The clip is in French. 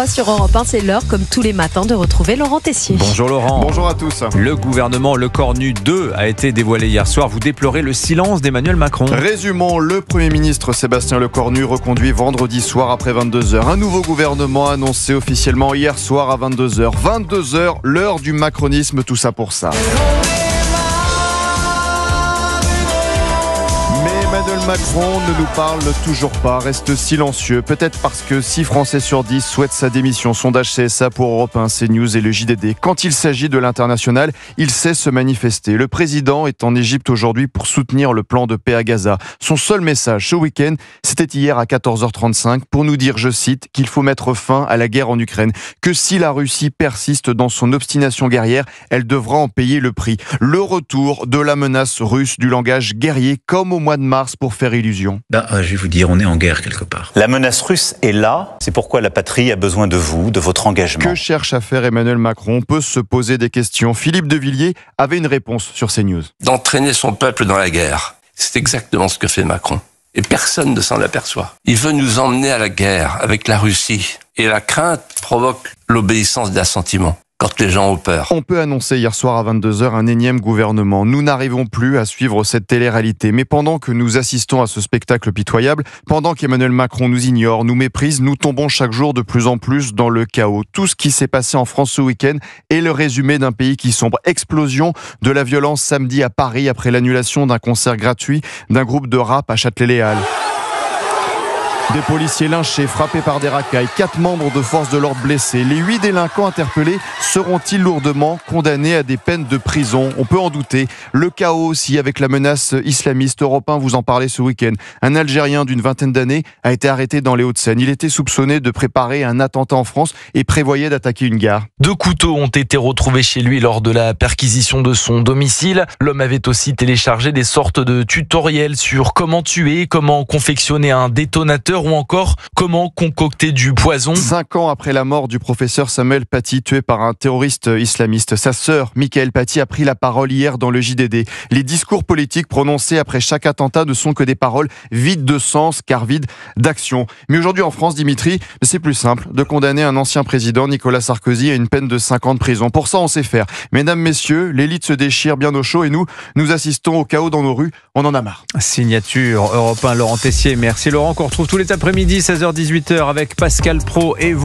Sur Europe 1, c'est l'heure, comme tous les matins, de retrouver Laurent Tessier. Bonjour Laurent. Bonjour à tous. Le gouvernement Lecornu 2 a été dévoilé hier soir. Vous déplorez le silence d'Emmanuel Macron. Résumons, le Premier ministre Sébastien Lecornu reconduit vendredi soir après 22h. Un nouveau gouvernement annoncé officiellement hier soir à 22h. 22h, l'heure du macronisme, tout ça pour ça. Emmanuel Macron ne nous parle toujours pas, reste silencieux. Peut-être parce que 6 Français sur 10 souhaitent sa démission. Sondage CSA pour Europe 1, CNews et le JDD. Quand il s'agit de l'international, il sait se manifester. Le président est en Égypte aujourd'hui pour soutenir le plan de paix à Gaza. Son seul message ce week-end, c'était hier à 14h35 pour nous dire, je cite, qu'il faut mettre fin à la guerre en Ukraine. Que si la Russie persiste dans son obstination guerrière, elle devra en payer le prix. Le retour de la menace russe du langage guerrier comme au mois de mars pour faire illusion. Je vais vous dire, on est en guerre quelque part. La menace russe est là, c'est pourquoi la patrie a besoin de vous, de votre engagement. Que cherche à faire Emmanuel Macron? On peut se poser des questions. Philippe de Villiers avait une réponse sur CNews. D'entraîner son peuple dans la guerre, c'est exactement ce que fait Macron. Et personne ne s'en aperçoit. Il veut nous emmener à la guerre avec la Russie. Et la crainte provoque l'obéissance d'assentiment. Quand les gens ont peur. On peut annoncer hier soir à 22h un énième gouvernement. Nous n'arrivons plus à suivre cette télé-réalité. Mais pendant que nous assistons à ce spectacle pitoyable, pendant qu'Emmanuel Macron nous ignore, nous méprise, nous tombons chaque jour de plus en plus dans le chaos. Tout ce qui s'est passé en France ce week-end est le résumé d'un pays qui sombre. Explosion de la violence samedi à Paris après l'annulation d'un concert gratuit d'un groupe de rap à Châtelet-Les-Halles. Des policiers lynchés, frappés par des racailles, 4 membres de force de l'ordre blessés. Les 8 délinquants interpellés seront-ils lourdement condamnés à des peines de prison? On peut en douter. Le chaos aussi avec la menace islamiste. Europe 1 vous en parlait ce week-end. Un Algérien d'une vingtaine d'années a été arrêté dans les Hauts-de-Seine. Il était soupçonné de préparer un attentat en France et prévoyait d'attaquer une gare. 2 couteaux ont été retrouvés chez lui lors de la perquisition de son domicile. L'homme avait aussi téléchargé des sortes de tutoriels sur comment tuer, comment confectionner un détonateur ou encore comment concocter du poison. 5 ans après la mort du professeur Samuel Paty, tué par un terroriste islamiste, sa sœur, Michael Paty, a pris la parole hier dans le JDD. Les discours politiques prononcés après chaque attentat ne sont que des paroles vides de sens, car vides d'action. Mais aujourd'hui en France, Dimitri, c'est plus simple de condamner un ancien président, Nicolas Sarkozy, à une peine de 5 ans de prison. Pour ça, on sait faire. Mesdames, messieurs, l'élite se déchire bien au chaud et nous assistons au chaos dans nos rues. On en a marre. Signature Europe 1, Laurent Tessier. Merci Laurent, qu'on retrouve tous les après-midi, 16h-18h avec Pascal Praud et vous.